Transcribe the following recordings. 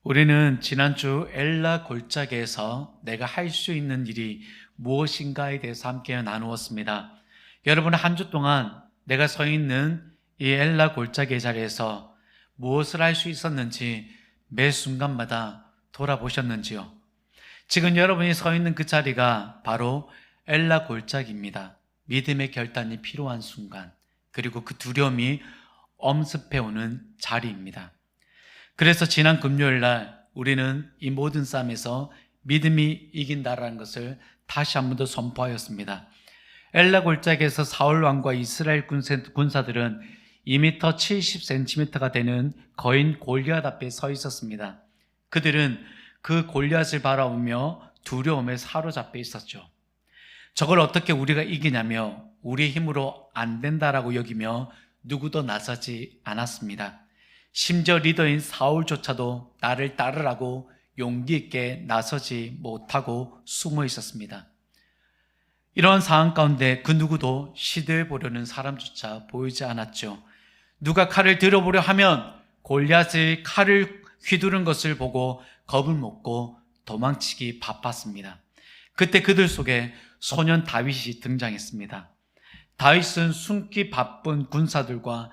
우리는 지난주 엘라 골짜기에서 내가 할 수 있는 일이 무엇인가에 대해서 함께 나누었습니다. 여러분, 한 주 동안 내가 서 있는 이 엘라 골짜기 자리에서 무엇을 할 수 있었는지 매 순간마다 돌아보셨는지요? 지금 여러분이 서 있는 그 자리가 바로 엘라 골짜기입니다. 믿음의 결단이 필요한 순간, 그리고 그 두려움이 엄습해오는 자리입니다. 그래서 지난 금요일 날 우리는 이 모든 싸움에서 믿음이 이긴다라는 것을 다시 한 번 더 선포하였습니다. 엘라 골짜기에서 사울 왕과 이스라엘 군사들은 2m 70cm가 되는 거인 골리앗 앞에 서 있었습니다. 그들은 그 골리앗을 바라보며 두려움에 사로잡혀 있었죠. 저걸 어떻게 우리가 이기냐며 우리의 힘으로 안 된다라고 여기며 누구도 나서지 않았습니다. 심지어 리더인 사울조차도 나를 따르라고 용기 있게 나서지 못하고 숨어 있었습니다. 이러한 상황 가운데 그 누구도 시도해 보려는 사람조차 보이지 않았죠. 누가 칼을 들어보려 하면 골리앗의 칼을 휘두른 것을 보고 겁을 먹고 도망치기 바빴습니다. 그때 그들 속에 소년 다윗이 등장했습니다. 다윗은 숨기 바쁜 군사들과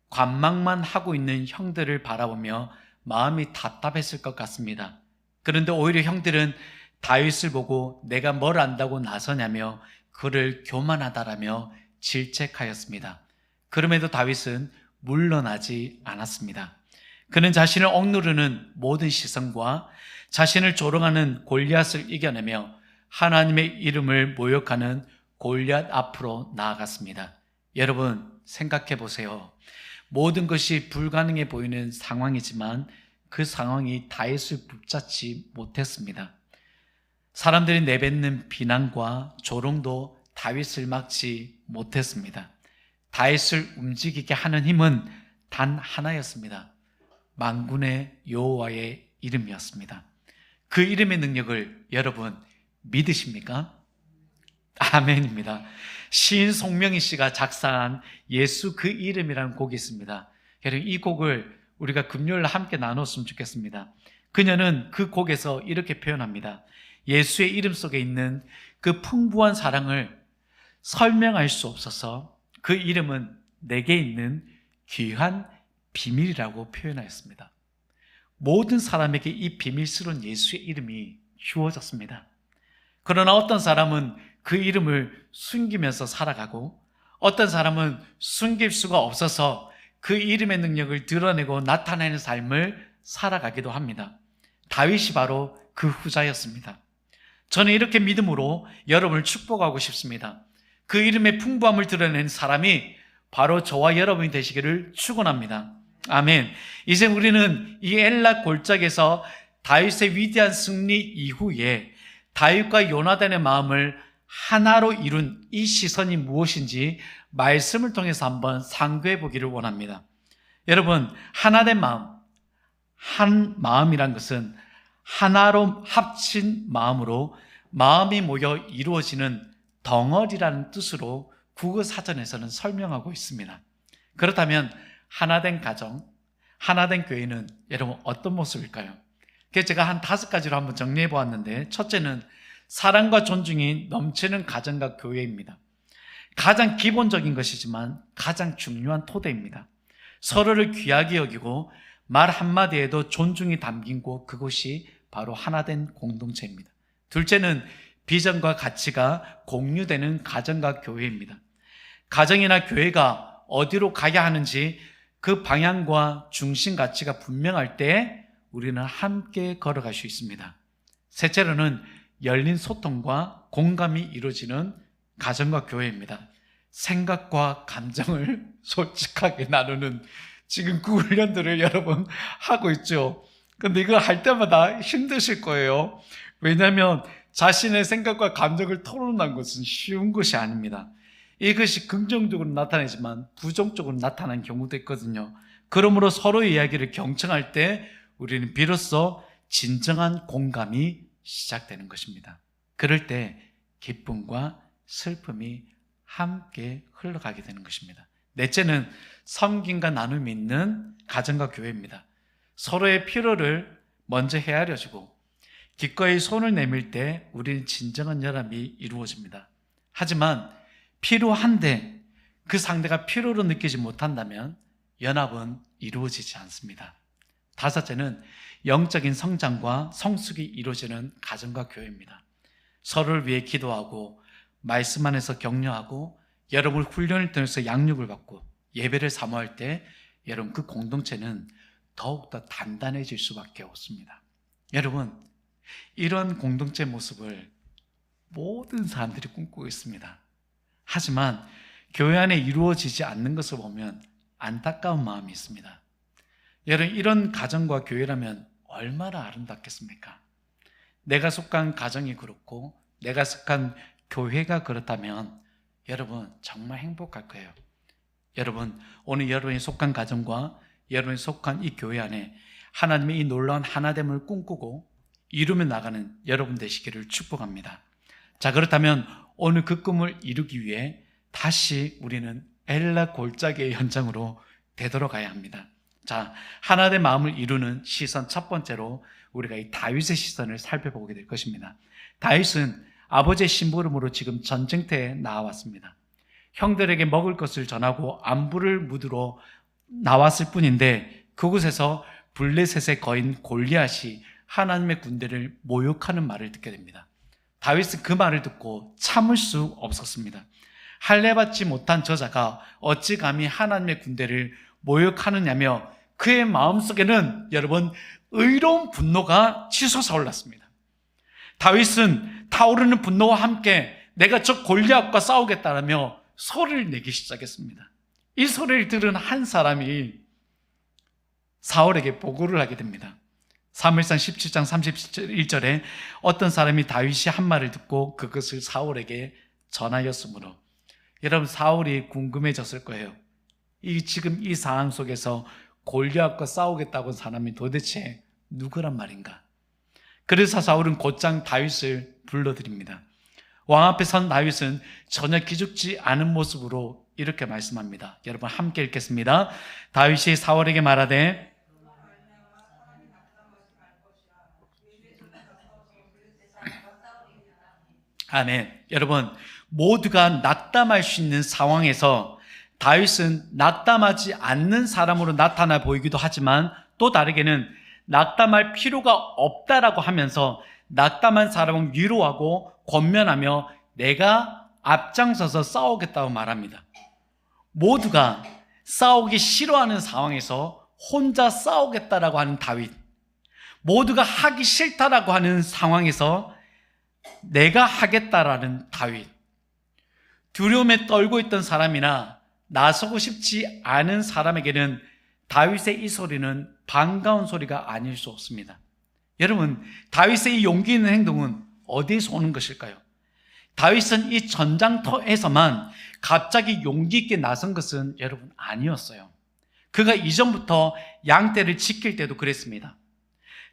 관망만 하고 있는 형들을 바라보며 마음이 답답했을 것 같습니다. 그런데 오히려 형들은 다윗을 보고 내가 뭘 안다고 나서냐며 그를 교만하다라며 질책하였습니다. 그럼에도 다윗은 물러나지 않았습니다. 그는 자신을 억누르는 모든 시선과 자신을 조롱하는 골리앗을 이겨내며 하나님의 이름을 모욕하는 골리앗 앞으로 나아갔습니다. 여러분, 생각해 보세요. 모든 것이 불가능해 보이는 상황이지만 그 상황이 다윗을 붙잡지 못했습니다. 사람들이 내뱉는 비난과 조롱도 다윗을 막지 못했습니다. 다윗을 움직이게 하는 힘은 단 하나였습니다. 만군의 여호와의 이름이었습니다. 그 이름의 능력을 여러분 믿으십니까? 아멘입니다. 시인 송명희 씨가 작사한 예수 그 이름이라는 곡이 있습니다. 여러분, 이 곡을 우리가 금요일 함께 나눴으면 좋겠습니다. 그녀는 그 곡에서 이렇게 표현합니다. 예수의 이름 속에 있는 그 풍부한 사랑을 설명할 수 없어서 그 이름은 내게 있는 귀한 비밀이라고 표현하였습니다. 모든 사람에게 이 비밀스러운 예수의 이름이 주어졌습니다. 그러나 어떤 사람은 그 이름을 숨기면서 살아가고 어떤 사람은 숨길 수가 없어서 그 이름의 능력을 드러내고 나타내는 삶을 살아가기도 합니다. 다윗이 바로 그 후자였습니다. 저는 이렇게 믿음으로 여러분을 축복하고 싶습니다. 그 이름의 풍부함을 드러내는 사람이 바로 저와 여러분이 되시기를 축원합니다. 아멘. 이제 우리는 이 엘라 골짜기에서 다윗의 위대한 승리 이후에 다윗과 요나단의 마음을 하나로 이룬 이 시선이 무엇인지 말씀을 통해서 한번 상고해 보기를 원합니다. 여러분, 하나된 마음, 한 마음이란 것은 하나로 합친 마음으로 마음이 모여 이루어지는 덩어리라는 뜻으로 국어 사전에서는 설명하고 있습니다. 그렇다면 하나된 가정, 하나된 교회는 여러분 어떤 모습일까요? 그래서 제가 한 5가지로 한번 정리해 보았는데, 첫째는 사랑과 존중이 넘치는 가정과 교회입니다. 가장 기본적인 것이지만 가장 중요한 토대입니다. 서로를 귀하게 여기고 말 한마디에도 존중이 담긴 곳, 그곳이 바로 하나된 공동체입니다. 둘째는 비전과 가치가 공유되는 가정과 교회입니다. 가정이나 교회가 어디로 가야 하는지 그 방향과 중심 가치가 분명할 때 우리는 함께 걸어갈 수 있습니다. 셋째로는 열린 소통과 공감이 이루어지는 가정과 교회입니다. 생각과 감정을 솔직하게 나누는 지금 그 훈련들을 여러분 하고 있죠. 근데 이거 할 때마다 힘드실 거예요. 왜냐하면 자신의 생각과 감정을 토론하는 것은 쉬운 것이 아닙니다. 이것이 긍정적으로 나타나지만 부정적으로 나타나는 경우도 있거든요. 그러므로 서로의 이야기를 경청할 때 우리는 비로소 진정한 공감이 시작되는 것입니다. 그럴 때 기쁨과 슬픔이 함께 흘러가게 되는 것입니다. 넷째는 섬김과 나눔이 있는 가정과 교회입니다. 서로의 필요를 먼저 헤아려지고 기꺼이 손을 내밀 때 우리는 진정한 연합이 이루어집니다. 하지만 필요한데 그 상대가 필요로 느끼지 못한다면 연합은 이루어지지 않습니다. 다섯째는 영적인 성장과 성숙이 이루어지는 가정과 교회입니다. 서로를 위해 기도하고 말씀 안에서 격려하고 여러분 훈련을 통해서 양육을 받고 예배를 사모할 때 여러분 그 공동체는 더욱더 단단해질 수밖에 없습니다. 여러분 이런 공동체 모습을 모든 사람들이 꿈꾸고 있습니다. 하지만 교회 안에 이루어지지 않는 것을 보면 안타까운 마음이 있습니다. 여러분 이런 가정과 교회라면 얼마나 아름답겠습니까? 내가 속한 가정이 그렇고 내가 속한 교회가 그렇다면 여러분 정말 행복할 거예요. 여러분 오늘 여러분이 속한 가정과 여러분이 속한 이 교회 안에 하나님의 이 놀라운 하나됨을 꿈꾸고 이루며 나가는 여러분 되시기를 축복합니다. 자, 그렇다면 오늘 그 꿈을 이루기 위해 다시 우리는 엘라 골짜기의 현장으로 되돌아가야 합니다. 자, 하나님의 마음을 이루는 시선 첫 번째로 우리가 이 다윗의 시선을 살펴보게 될 것입니다. 다윗은 아버지의 심부름으로 지금 전쟁터에 나왔습니다. 형들에게 먹을 것을 전하고 안부를 묻으러 나왔을 뿐인데 그곳에서 블레셋의 거인 골리앗이 하나님의 군대를 모욕하는 말을 듣게 됩니다. 다윗은 그 말을 듣고 참을 수 없었습니다. 할례받지 못한 저자가 어찌 감히 하나님의 군대를 모욕하느냐며 그의 마음속에는 여러분 의로운 분노가 치솟아 올랐습니다. 다윗은 타오르는 분노와 함께 내가 저 골리앗과 싸우겠다라며 소리를 내기 시작했습니다. 이 소리를 들은 한 사람이 사울에게 보고를 하게 됩니다. 사무엘상 17장 31절에 어떤 사람이 다윗이 한 말을 듣고 그것을 사울에게 전하였으므로 여러분 사울이 궁금해졌을 거예요. 지금 이 상황 속에서 골리앗과 싸우겠다고 한 사람이 도대체 누구란 말인가? 그래서 사울은 곧장 다윗을 불러드립니다. 왕 앞에 선 다윗은 전혀 기죽지 않은 모습으로 이렇게 말씀합니다. 여러분 함께 읽겠습니다. 다윗이 사울에게 말하되 아멘. 여러분 모두가 낙담할 수 있는 상황에서 다윗은 낙담하지 않는 사람으로 나타나 보이기도 하지만 또 다르게는 낙담할 필요가 없다라고 하면서 낙담한 사람을 위로하고 권면하며 내가 앞장서서 싸우겠다고 말합니다. 모두가 싸우기 싫어하는 상황에서 혼자 싸우겠다라고 하는 다윗, 모두가 하기 싫다라고 하는 상황에서 내가 하겠다라는 다윗, 두려움에 떨고 있던 사람이나 나서고 싶지 않은 사람에게는 다윗의 이 소리는 반가운 소리가 아닐 수 없습니다. 여러분 다윗의 이 용기 있는 행동은 어디에서 오는 것일까요? 다윗은 이 전장터에서만 갑자기 용기 있게 나선 것은 여러분 아니었어요. 그가 이전부터 양떼를 지킬 때도 그랬습니다.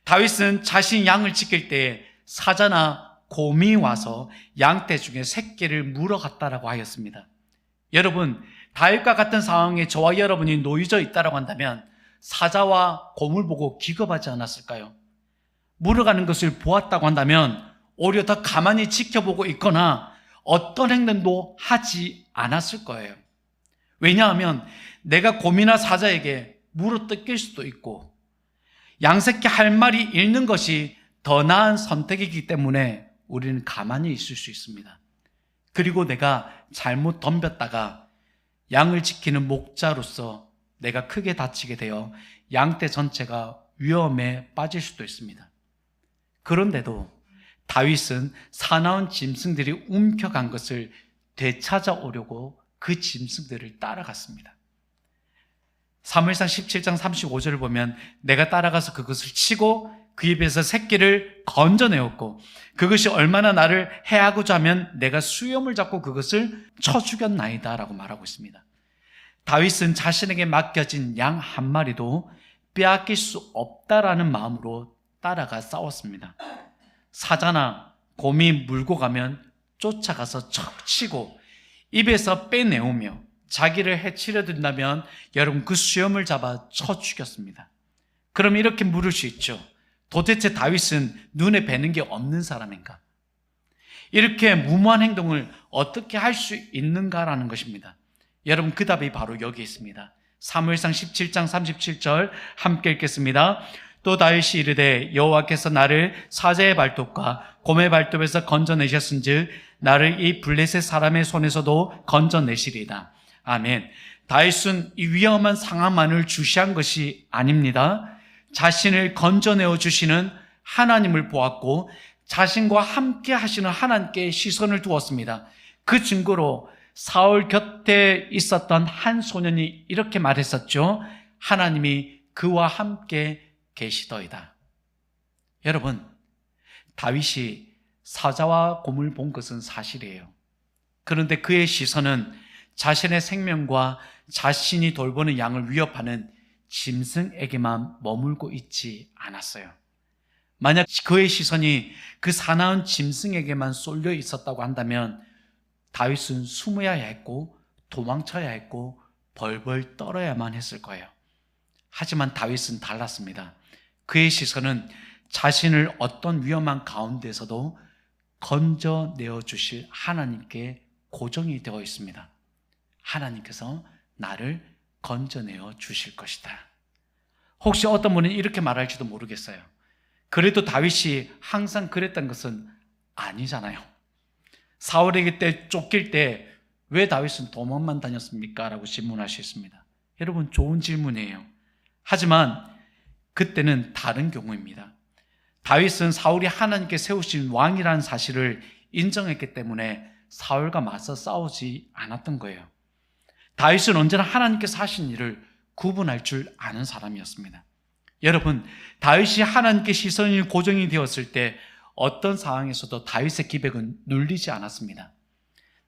다윗은 자신 양을 지킬 때 사자나 곰이 와서 양떼 중에 새끼를 물어갔다라고 하였습니다. 여러분 다윗과 같은 상황에 저와 여러분이 놓여져 있다라고 한다면 사자와 곰을 보고 기겁하지 않았을까요? 물어가는 것을 보았다고 한다면 오히려 더 가만히 지켜보고 있거나 어떤 행동도 하지 않았을 거예요. 왜냐하면 내가 곰이나 사자에게 물어뜯길 수도 있고 양새끼 할 말이 잃는 것이 더 나은 선택이기 때문에 우리는 가만히 있을 수 있습니다. 그리고 내가 잘못 덤볐다가 양을 지키는 목자로서 내가 크게 다치게 되어 양떼 전체가 위험에 빠질 수도 있습니다. 그런데도 다윗은 사나운 짐승들이 움켜간 것을 되찾아오려고 그 짐승들을 따라갔습니다. 사무엘상 17장 35절을 보면 내가 따라가서 그것을 치고 그 입에서 새끼를 건져내었고 그것이 얼마나 나를 해하고자 하면 내가 수염을 잡고 그것을 쳐 죽였나이다 라고 말하고 있습니다. 다윗은 자신에게 맡겨진 양 한 마리도 빼앗길 수 없다라는 마음으로 따라가 싸웠습니다. 사자나 곰이 물고 가면 쫓아가서 척 치고 입에서 빼내오며 자기를 해치려 든다면 여러분 그 수염을 잡아 쳐 죽였습니다. 그럼 이렇게 물을 수 있죠. 도대체 다윗은 눈에 뵈는 게 없는 사람인가? 이렇게 무모한 행동을 어떻게 할 수 있는가라는 것입니다. 여러분, 그 답이 바로 여기 있습니다. 사무엘상 17장 37절 함께 읽겠습니다. 또 다윗이 이르되 여호와께서 나를 사자의 발톱과 곰의 발톱에서 건져내셨은즉 나를 이 블레셋 사람의 손에서도 건져내시리이다. 아멘. 다윗은 이 위험한 상황만을 주시한 것이 아닙니다. 자신을 건져내어 주시는 하나님을 보았고 자신과 함께 하시는 하나님께 시선을 두었습니다. 그 증거로 사울 곁에 있었던 한 소년이 이렇게 말했었죠. 하나님이 그와 함께 계시더이다. 여러분, 다윗이 사자와 곰을 본 것은 사실이에요. 그런데 그의 시선은 자신의 생명과 자신이 돌보는 양을 위협하는 짐승에게만 머물고 있지 않았어요. 만약 그의 시선이 그 사나운 짐승에게만 쏠려 있었다고 한다면 다윗은 숨어야 했고 도망쳐야 했고 벌벌 떨어야만 했을 거예요. 하지만 다윗은 달랐습니다. 그의 시선은 자신을 어떤 위험한 가운데서도 건져내어 주실 하나님께 고정이 되어 있습니다. 하나님께서 나를 건져내어 주실 것이다. 혹시 어떤 분은 이렇게 말할지도 모르겠어요. 그래도 다윗이 항상 그랬던 것은 아니잖아요. 사울에게 때 쫓길 때 왜 다윗은 도망만 다녔습니까? 라고 질문할 수 있습니다. 여러분, 좋은 질문이에요. 하지만 그때는 다른 경우입니다. 다윗은 사울이 하나님께 세우신 왕이라는 사실을 인정했기 때문에 사울과 맞서 싸우지 않았던 거예요. 다윗은 언제나 하나님께서 하신 일을 구분할 줄 아는 사람이었습니다. 여러분, 다윗이 하나님께 시선이 고정이 되었을 때 어떤 상황에서도 다윗의 기백은 눌리지 않았습니다.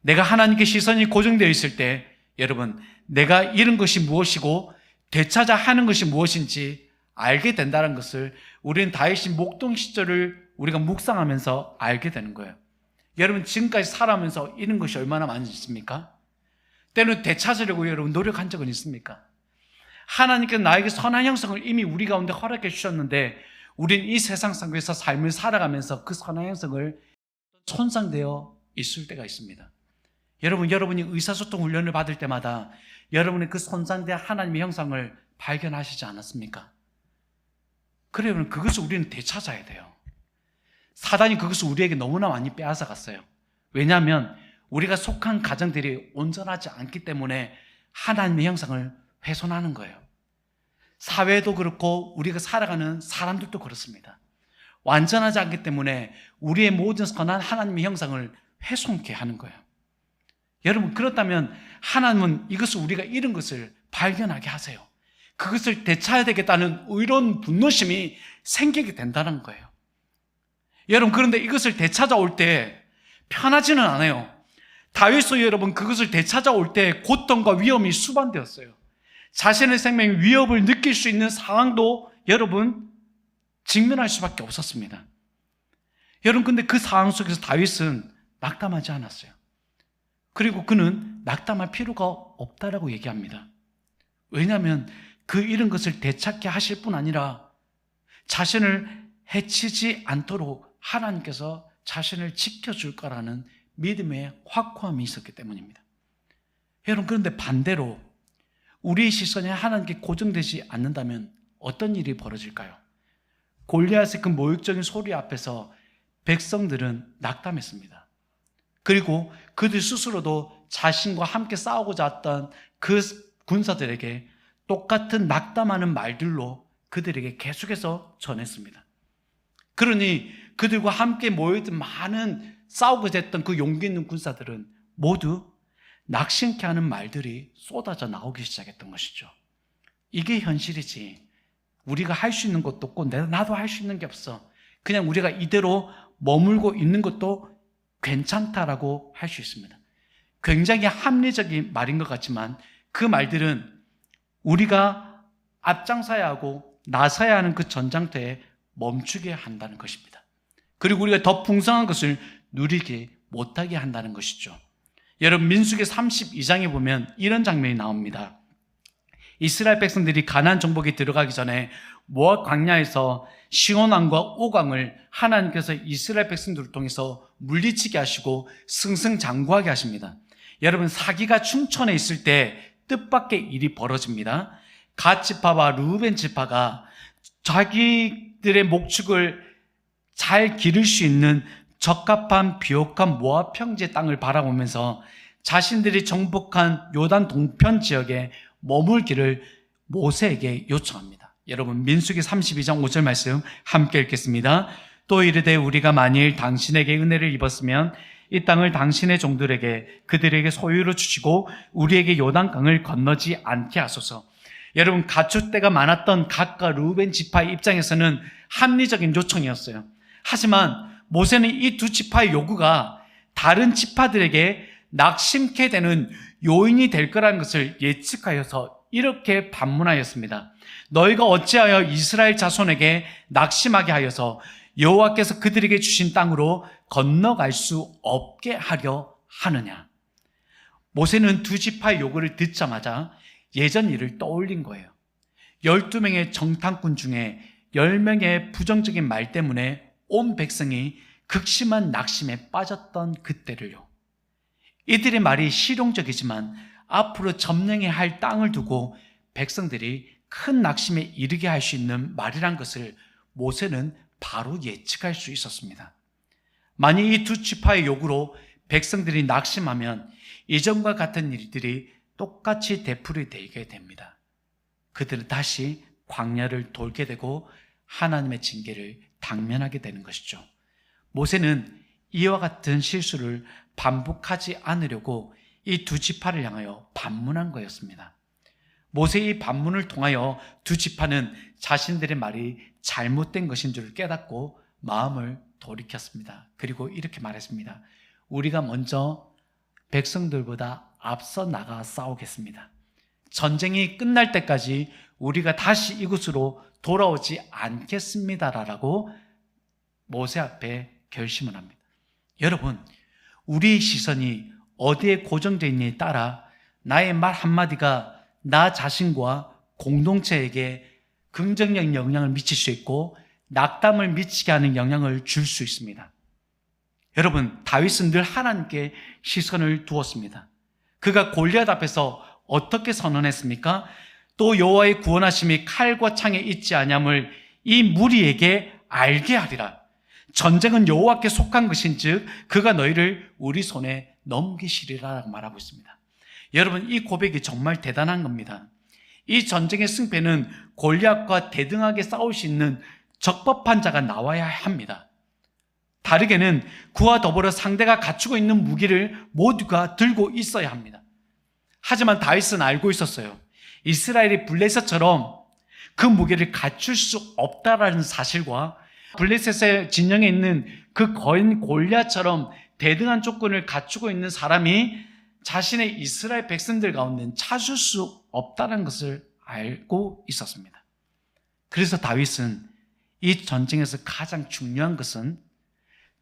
내가 하나님께 시선이 고정되어 있을 때 여러분, 내가 잃은 것이 무엇이고 되찾아 하는 것이 무엇인지 알게 된다는 것을 우리는 다윗의 목동 시절을 우리가 묵상하면서 알게 되는 거예요. 여러분, 지금까지 살아가면서 잃은 것이 얼마나 많이 있습니까? 때로는 되찾으려고 여러분 노력한 적은 있습니까? 하나님께서 나에게 선한 형성을 이미 우리 가운데 허락해 주셨는데 우리는 이 세상 속에서 삶을 살아가면서 그 선한 형성을 손상되어 있을 때가 있습니다. 여러분이 의사소통 훈련을 받을 때마다 여러분의 그 손상된 하나님의 형상을 발견하시지 않았습니까? 그래, 여러분, 그것을 우리는 되찾아야 돼요. 사단이 그것을 우리에게 너무나 많이 빼앗아 갔어요. 왜냐하면 우리가 속한 가정들이 온전하지 않기 때문에 하나님의 형상을 훼손하는 거예요. 사회도 그렇고 우리가 살아가는 사람들도 그렇습니다. 완전하지 않기 때문에 우리의 모든 선한 하나님의 형상을 훼손케 하는 거예요. 여러분, 그렇다면 하나님은 이것을 우리가 잃은 것을 발견하게 하세요. 그것을 되찾아야 되겠다는 의로운 분노심이 생기게 된다는 거예요. 여러분, 그런데 이것을 되찾아올 때 편하지는 않아요. 다윗도 여러분 그것을 되찾아올 때 고통과 위험이 수반되었어요. 자신의 생명에 위협을 느낄 수 있는 상황도 여러분 직면할 수밖에 없었습니다. 여러분, 근데 그 상황 속에서 다윗은 낙담하지 않았어요. 그리고 그는 낙담할 필요가 없다라고 얘기합니다. 왜냐하면 그 잃은 것을 되찾게 하실 뿐 아니라 자신을 해치지 않도록 하나님께서 자신을 지켜줄 거라는 믿음의 확고함이 있었기 때문입니다. 여러분, 그런데 반대로 우리의 시선이 하나님께 고정되지 않는다면 어떤 일이 벌어질까요? 골리앗의 그 모욕적인 소리 앞에서 백성들은 낙담했습니다. 그리고 그들 스스로도 자신과 함께 싸우고자 했던 그 군사들에게 똑같은 낙담하는 말들로 그들에게 계속해서 전했습니다. 그러니 그들과 함께 모여있던 많은 싸우고자 했던 그 용기 있는 군사들은 모두 낙심케 하는 말들이 쏟아져 나오기 시작했던 것이죠. 이게 현실이지. 우리가 할 수 있는 것도 없고 나도 할 수 있는 게 없어. 그냥 우리가 이대로 머물고 있는 것도 괜찮다라고 할 수 있습니다. 굉장히 합리적인 말인 것 같지만 그 말들은 우리가 앞장서야 하고 나서야 하는 그 전장터에 멈추게 한다는 것입니다. 그리고 우리가 더 풍성한 것을 누리지 못하게 한다는 것이죠. 여러분, 민수기 32장에 보면 이런 장면이 나옵니다. 이스라엘 백성들이 가나안 정복에 들어가기 전에 모압 광야에서 시온 왕과 옥 왕을 하나님께서 이스라엘 백성들을 통해서 물리치게 하시고 승승장구하게 하십니다. 여러분, 사기가 충천에 있을 때 뜻밖의 일이 벌어집니다. 갓 지파와 루벤 지파가 자기들의 목축을 잘 기를 수 있는 적합한 비옥한 모압 평지의 땅을 바라보면서 자신들이 정복한 요단 동편 지역에 머물기를 모세에게 요청합니다. 여러분, 민수기 32장 5절 말씀 함께 읽겠습니다. 또 이르되 우리가 만일 당신에게 은혜를 입었으면 이 땅을 당신의 종들에게 그들에게 소유로 주시고 우리에게 요단강을 건너지 않게 하소서. 여러분, 가축대가 많았던 갓과 루벤 지파의 입장에서는 합리적인 요청이었어요. 하지만 모세는 이 두 지파의 요구가 다른 지파들에게 낙심케 되는 요인이 될 거라는 것을 예측하여서 이렇게 반문하였습니다. 너희가 어찌하여 이스라엘 자손에게 낙심하게 하여서 여호와께서 그들에게 주신 땅으로 건너갈 수 없게 하려 하느냐. 모세는 두 지파의 요구를 듣자마자 예전 일을 떠올린 거예요. 12명의 정탐꾼 중에 10명의 부정적인 말 때문에 온 백성이 극심한 낙심에 빠졌던 그때를요. 이들의 말이 실용적이지만 앞으로 점령해야 할 땅을 두고 백성들이 큰 낙심에 이르게 할 수 있는 말이란 것을 모세는 바로 예측할 수 있었습니다. 만약 이 두 지파의 요구로 백성들이 낙심하면 이전과 같은 일들이 똑같이 되풀이되게 됩니다. 그들은 다시 광야를 돌게 되고 하나님의 징계를 당면하게 되는 것이죠. 모세는 이와 같은 실수를 반복하지 않으려고 이 두 지파를 향하여 반문한 거였습니다. 모세의 반문을 통하여 두 지파는 자신들의 말이 잘못된 것인 줄 깨닫고 마음을 돌이켰습니다. 그리고 이렇게 말했습니다. 우리가 먼저 백성들보다 앞서 나가 싸우겠습니다. 전쟁이 끝날 때까지 우리가 다시 이곳으로 돌아오지 않겠습니다라고 모세 앞에 결심을 합니다. 여러분, 우리의 시선이 어디에 고정되어 있느냐에 따라 나의 말 한마디가 나 자신과 공동체에게 긍정적 영향을 미칠 수 있고 낙담을 미치게 하는 영향을 줄 수 있습니다. 여러분, 다윗은 늘 하나님께 시선을 두었습니다. 그가 골리앗 앞에서 어떻게 선언했습니까? 또 여호와의 구원하심이 칼과 창에 있지 아니함을 이 무리에게 알게 하리라. 전쟁은 여호와께 속한 것인즉 그가 너희를 우리 손에 넘기시리라라고 말하고 있습니다. 여러분, 이 고백이 정말 대단한 겁니다. 이 전쟁의 승패는 골리앗과 대등하게 싸울 수 있는 적법한 자가 나와야 합니다. 다르게는 그와 더불어 상대가 갖추고 있는 무기를 모두가 들고 있어야 합니다. 하지만 다윗은 알고 있었어요. 이스라엘이 블레셋처럼 그 무기를 갖출 수 없다라는 사실과 블레셋의 진영에 있는 그 거인 골리앗처럼 대등한 조건을 갖추고 있는 사람이 자신의 이스라엘 백성들 가운데 찾을 수 없다는 것을 알고 있었습니다. 그래서 다윗은 이 전쟁에서 가장 중요한 것은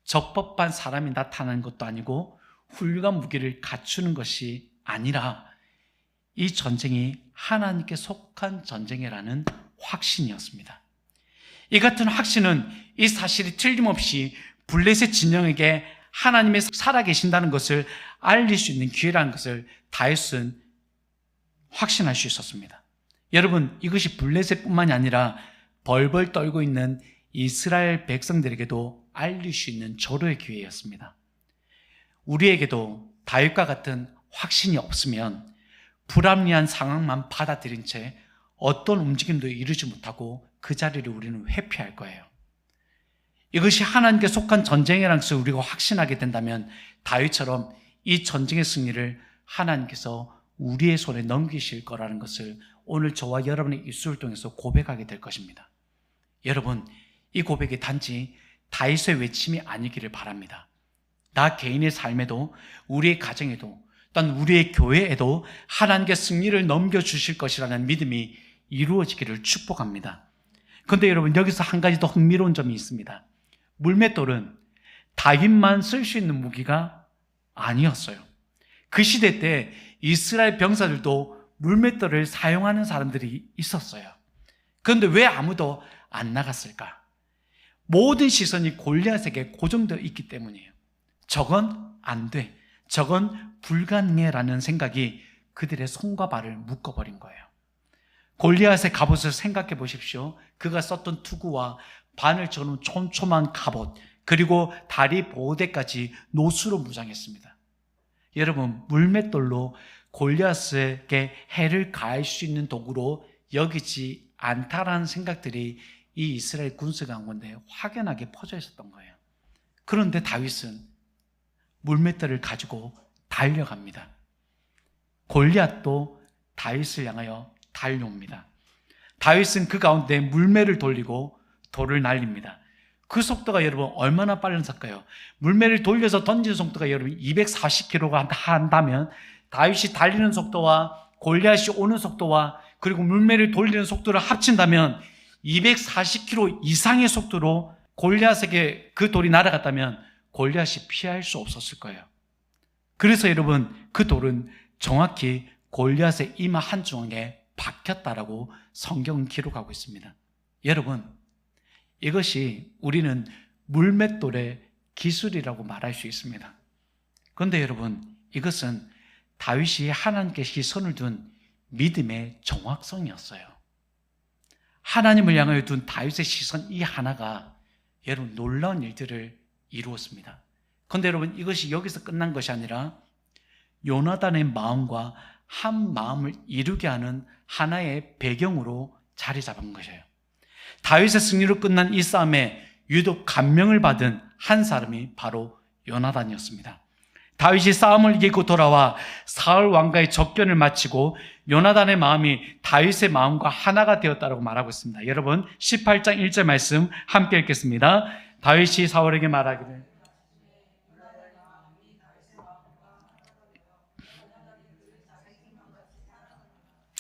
적법한 사람이 나타나는 것도 아니고 훌륭한 무기를 갖추는 것이 아니라 이 전쟁이 하나님께 속한 전쟁이라는 확신이었습니다. 이 같은 확신은 이 사실이 틀림없이 블레셋 진영에게 하나님이 살아계신다는 것을 알릴 수 있는 기회라는 것을 다윗은 확신할 수 있었습니다. 여러분, 이것이 블레셋뿐만이 아니라 벌벌 떨고 있는 이스라엘 백성들에게도 알릴 수 있는 절호의 기회였습니다. 우리에게도 다윗과 같은 확신이 없으면 불합리한 상황만 받아들인 채 어떤 움직임도 이루지 못하고 그 자리를 우리는 회피할 거예요. 이것이 하나님께 속한 전쟁이라는 것을 우리가 확신하게 된다면 다윗처럼 이 전쟁의 승리를 하나님께서 우리의 손에 넘기실 거라는 것을 오늘 저와 여러분의 입술을 통해서 고백하게 될 것입니다. 여러분, 이 고백이 단지 다윗의 외침이 아니기를 바랍니다. 나 개인의 삶에도 우리의 가정에도 또한 우리의 교회에도 하나님께 승리를 넘겨주실 것이라는 믿음이 이루어지기를 축복합니다. 그런데 여러분, 여기서 한 가지 더 흥미로운 점이 있습니다. 물맷돌은 다윗만 쓸 수 있는 무기가 아니었어요. 그 시대 때 이스라엘 병사들도 물맷돌을 사용하는 사람들이 있었어요. 그런데 왜 아무도 안 나갔을까? 모든 시선이 골리앗에게 고정되어 있기 때문이에요. 저건 안 돼, 저건 불가능해라는 생각이 그들의 손과 발을 묶어버린 거예요. 골리앗의 갑옷을 생각해 보십시오. 그가 썼던 투구와 바늘처럼 촘촘한 갑옷, 그리고 다리 보호대까지 노수로 무장했습니다. 여러분, 물맷돌로 골리앗에게 해를 가할 수 있는 도구로 여기지 않다라는 생각들이 이 이스라엘 군수가 한 건데 확연하게 퍼져 있었던 거예요. 그런데 다윗은 물맷돌을 가지고 달려갑니다. 골리앗도 다윗을 향하여 달려옵니다. 다윗은 그 가운데 물매를 돌리고 돌을 날립니다. 그 속도가 여러분 얼마나 빠른일까요? 물매를 돌려서 던지는 속도가 여러분 240km가 한다면 다윗이 달리는 속도와 골리앗이 오는 속도와 그리고 물매를 돌리는 속도를 합친다면 240km 이상의 속도로 골리앗에게 그 돌이 날아갔다면 골리앗이 피할 수 없었을 거예요. 그래서 여러분 그 돌은 정확히 골리앗의 이마 한중앙에 박혔다라고 성경은 기록하고 있습니다. 여러분, 이것이 우리는 물맷돌의 기술이라고 말할 수 있습니다. 그런데 여러분, 이것은 다윗이 하나님께 시선을 둔 믿음의 정확성이었어요. 하나님을 향하여 둔 다윗의 시선 이 하나가 여러분 놀라운 일들을 이루었습니다. 그런데 여러분, 이것이 여기서 끝난 것이 아니라 요나단의 마음과 한 마음을 이루게 하는 하나의 배경으로 자리 잡은 것이에요. 다윗의 승리로 끝난 이 싸움에 유독 감명을 받은 한 사람이 바로 요나단이었습니다. 다윗이 싸움을 이기고 돌아와 사울 왕과의 접견을 마치고 요나단의 마음이 다윗의 마음과 하나가 되었다고 말하고 있습니다. 여러분 18장 1절 말씀 함께 읽겠습니다. 다윗이 사울에게 말하기를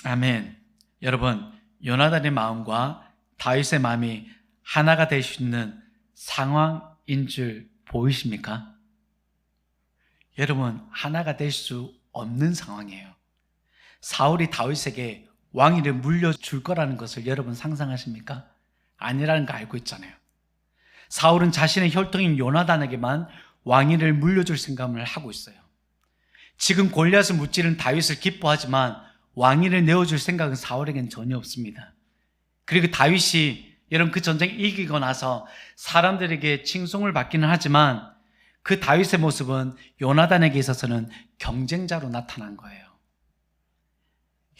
아멘. 여러분, 요나단의 마음과 다윗의 마음이 하나가 될 수 있는 상황인 줄 보이십니까? 여러분, 하나가 될 수 없는 상황이에요. 사울이 다윗에게 왕위를 물려줄 거라는 것을 여러분 상상하십니까? 아니라는 거 알고 있잖아요. 사울은 자신의 혈통인 요나단에게만 왕위를 물려줄 생각을 하고 있어요. 지금 골리앗을 무찌른 다윗을 기뻐하지만 왕위를 내어줄 생각은 사울에게는 전혀 없습니다. 그리고 다윗이 여러분 그 전쟁 이기고 나서 사람들에게 칭송을 받기는 하지만 그 다윗의 모습은 요나단에게 있어서는 경쟁자로 나타난 거예요.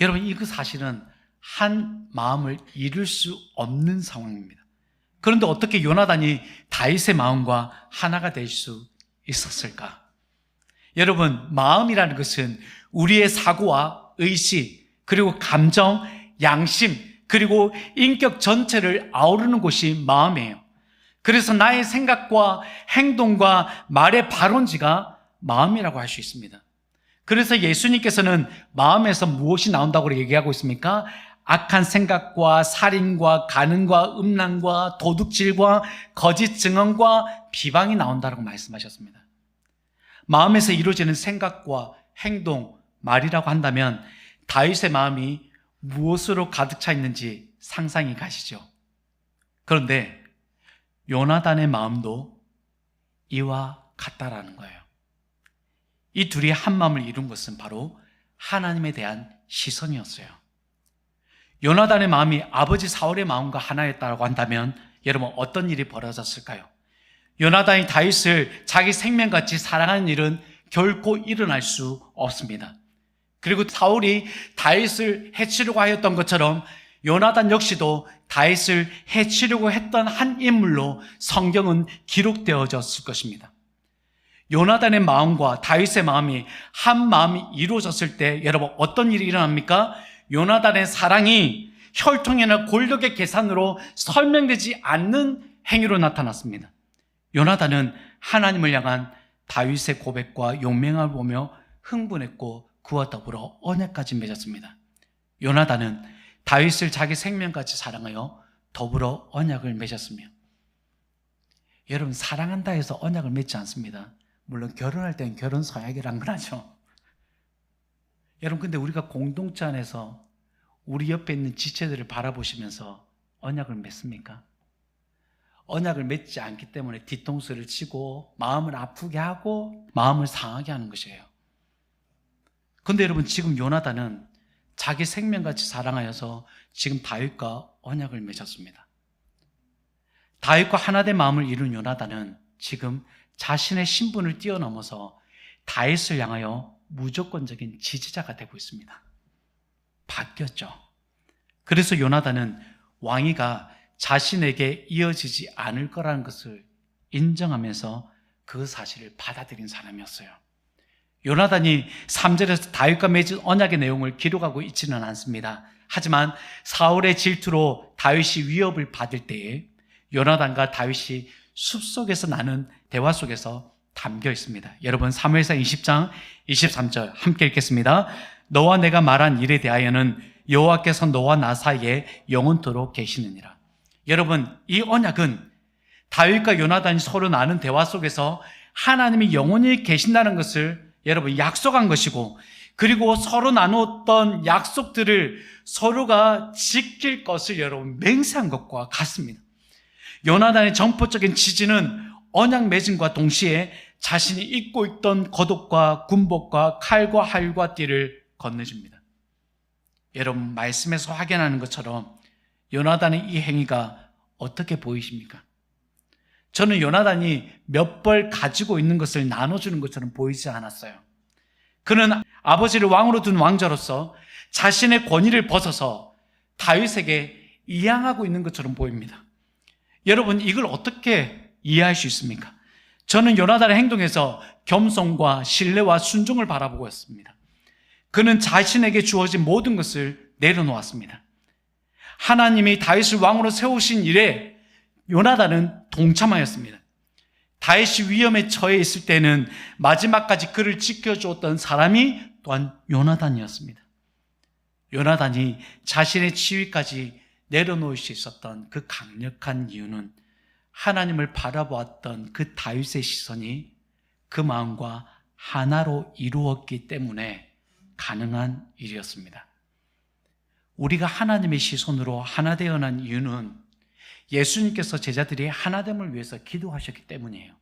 여러분, 이거 사실은 한 마음을 이룰 수 없는 상황입니다. 그런데 어떻게 요나단이 다윗의 마음과 하나가 될 수 있었을까? 여러분, 마음이라는 것은 우리의 사고와 의식, 그리고 감정, 양심, 그리고 인격 전체를 아우르는 곳이 마음이에요. 그래서 나의 생각과 행동과 말의 발원지가 마음이라고 할 수 있습니다. 그래서 예수님께서는 마음에서 무엇이 나온다고 얘기하고 있습니까? 악한 생각과 살인과 간음과 음란과 도둑질과 거짓 증언과 비방이 나온다고 말씀하셨습니다. 마음에서 이루어지는 생각과 행동, 말이라고 한다면 다윗의 마음이 무엇으로 가득 차 있는지 상상이 가시죠? 그런데 요나단의 마음도 이와 같다라는 거예요. 이 둘이 한 마음을 이룬 것은 바로 하나님에 대한 시선이었어요. 요나단의 마음이 아버지 사울의 마음과 하나였다고 한다면 여러분 어떤 일이 벌어졌을까요? 요나단이 다윗을 자기 생명같이 사랑하는 일은 결코 일어날 수 없습니다. 그리고 사울이 다윗을 해치려고 하였던 것처럼 요나단 역시도 다윗을 해치려고 했던 한 인물로 성경은 기록되어졌을 것입니다. 요나단의 마음과 다윗의 마음이 한 마음이 이루어졌을 때 여러분 어떤 일이 일어납니까? 요나단의 사랑이 혈통이나 권력의 계산으로 설명되지 않는 행위로 나타났습니다. 요나단은 하나님을 향한 다윗의 고백과 용맹함을 보며 흥분했고 그와 더불어 언약까지 맺었습니다. 요나단은 다윗을 자기 생명같이 사랑하여 더불어 언약을 맺었으며 여러분 사랑한다 해서 언약을 맺지 않습니다. 물론 결혼할 때는 결혼 서약이란 걸 하죠. 여러분, 근데 우리가 공동체 안에서 우리 옆에 있는 지체들을 바라보시면서 언약을 맺습니까? 언약을 맺지 않기 때문에 뒤통수를 치고 마음을 아프게 하고 마음을 상하게 하는 것이에요. 그런데 여러분, 지금 요나단은 자기 생명같이 사랑하여서 지금 다윗과 언약을 맺었습니다. 다윗과 하나된 마음을 이룬 요나단은 지금 자신의 신분을 뛰어넘어서 다윗을 향하여 무조건적인 지지자가 되고 있습니다. 바뀌었죠. 그래서 요나단은 왕위가 자신에게 이어지지 않을 거라는 것을 인정하면서 그 사실을 받아들인 사람이었어요. 요나단이 3절에서 다윗과 맺은 언약의 내용을 기록하고 있지는 않습니다. 하지만 사울의 질투로 다윗이 위협을 받을 때에 요나단과 다윗이 숲속에서 나눈 대화 속에서 담겨 있습니다. 여러분, 사무엘상 20장 23절 함께 읽겠습니다. 너와 내가 말한 일에 대하여는 여호와께서 너와 나 사이에 영원토록 계시느니라. 여러분, 이 언약은 다윗과 요나단이 서로 나눈 대화 속에서 하나님이 영원히 계신다는 것을 여러분 약속한 것이고, 그리고 서로 나누었던 약속들을 서로가 지킬 것을 여러분 맹세한 것과 같습니다. 요나단의 정포적인 지지는 언약 맺음과 동시에 자신이 입고 있던 겉옷과 군복과 칼과 활과 띠를 건네줍니다. 여러분, 말씀에서 확인하는 것처럼 요나단의 이 행위가 어떻게 보이십니까? 저는 요나단이 몇 벌 가지고 있는 것을 나눠주는 것처럼 보이지 않았어요. 그는 아버지를 왕으로 둔 왕자로서 자신의 권위를 벗어서 다윗에게 이양하고 있는 것처럼 보입니다. 여러분, 이걸 어떻게 이해할 수 있습니까? 저는 요나단의 행동에서 겸손과 신뢰와 순종을 바라보고 있습니다. 그는 자신에게 주어진 모든 것을 내려놓았습니다. 하나님이 다윗을 왕으로 세우신 일에 요나단은 동참하였습니다. 다윗이 위험에 처해 있을 때는 마지막까지 그를 지켜주었던 사람이 또한 요나단이었습니다. 요나단이 자신의 지위까지 내려놓을 수 있었던 그 강력한 이유는 하나님을 바라보았던 그 다윗의 시선이 그 마음과 하나로 이루었기 때문에 가능한 일이었습니다. 우리가 하나님의 시선으로 하나 되어난 이유는 예수님께서 제자들이 하나됨을 위해서 기도하셨기 때문이에요.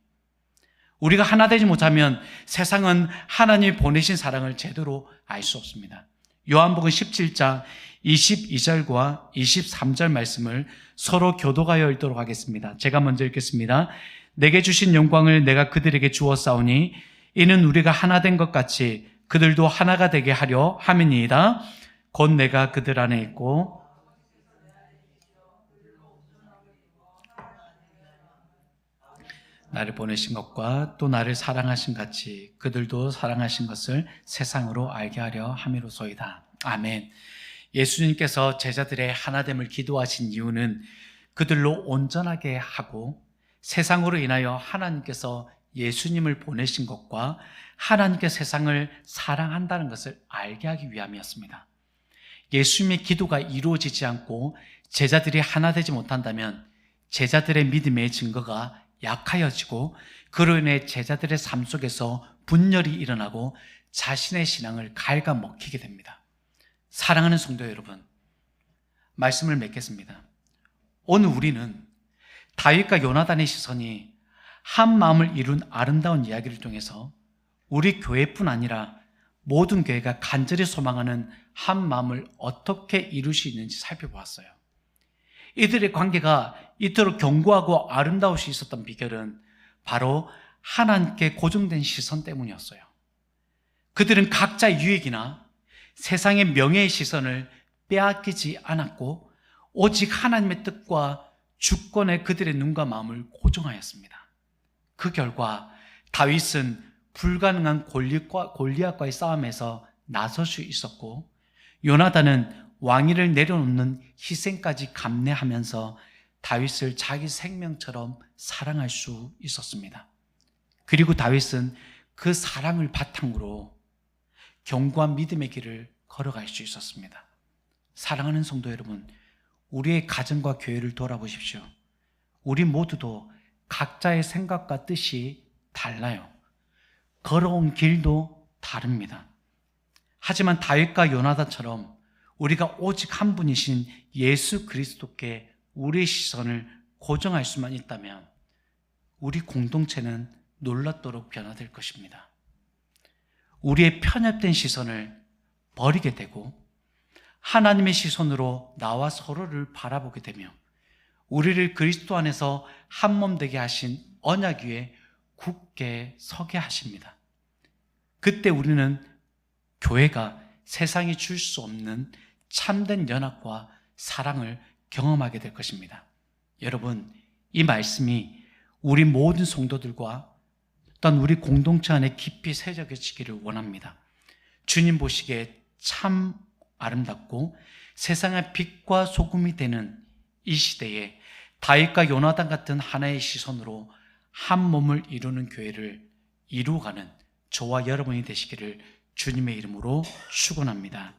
우리가 하나 되지 못하면 세상은 하나님이 보내신 사랑을 제대로 알 수 없습니다. 요한복음 17장 22절과 23절 말씀을 서로 교독하여 읽도록 하겠습니다. 제가 먼저 읽겠습니다. 내게 주신 영광을 내가 그들에게 주었사오니 이는 우리가 하나 된 것 같이 그들도 하나가 되게 하려 함이니이다. 곧 내가 그들 안에 있고 나를 보내신 것과 또 나를 사랑하신 같이 그들도 사랑하신 것을 세상으로 알게 하려 함이로소이다. 아멘. 예수님께서 제자들의 하나됨을 기도하신 이유는 그들로 온전하게 하고 세상으로 인하여 하나님께서 예수님을 보내신 것과 하나님께 세상을 사랑한다는 것을 알게 하기 위함이었습니다. 예수님의 기도가 이루어지지 않고 제자들이 하나 되지 못한다면 제자들의 믿음의 증거가 약하여지고 그로 인해 제자들의 삶 속에서 분열이 일어나고 자신의 신앙을 갉아먹히게 됩니다. 사랑하는 성도 여러분, 말씀을 맺겠습니다. 오늘 우리는 다윗과 요나단의 시선이 한 마음을 이룬 아름다운 이야기를 통해서 우리 교회뿐 아니라 모든 교회가 간절히 소망하는 한 마음을 어떻게 이룰 수 있는지 살펴보았어요. 이들의 관계가 이토록 견고하고 아름다울 수 있었던 비결은 바로 하나님께 고정된 시선 때문이었어요. 그들은 각자의 유익이나 세상의 명예의 시선을 빼앗기지 않았고 오직 하나님의 뜻과 주권에 그들의 눈과 마음을 고정하였습니다. 그 결과 다윗은 불가능한 골리앗과의 싸움에서 나설 수 있었고 요나단은 왕위를 내려놓는 희생까지 감내하면서 다윗을 자기 생명처럼 사랑할 수 있었습니다. 그리고 다윗은 그 사랑을 바탕으로 견고한 믿음의 길을 걸어갈 수 있었습니다. 사랑하는 성도 여러분, 우리의 가정과 교회를 돌아보십시오. 우리 모두도 각자의 생각과 뜻이 달라요. 걸어온 길도 다릅니다. 하지만 다윗과 요나단처럼 우리가 오직 한 분이신 예수 그리스도께 우리의 시선을 고정할 수만 있다면 우리 공동체는 놀랍도록 변화될 것입니다. 우리의 편협된 시선을 버리게 되고 하나님의 시선으로 나와 서로를 바라보게 되며 우리를 그리스도 안에서 한 몸 되게 하신 언약 위에 굳게 서게 하십니다. 그때 우리는 교회가 세상이 줄 수 없는 참된 연합과 사랑을 경험하게 될 것입니다. 여러분, 이 말씀이 우리 모든 성도들과 또한 우리 공동체 안에 깊이 새겨지기를 원합니다. 주님 보시기에 참 아름답고 세상의 빛과 소금이 되는 이 시대에 다윗과 요나단 같은 하나의 시선으로 한 몸을 이루는 교회를 이루어가는 저와 여러분이 되시기를 주님의 이름으로 축원합니다.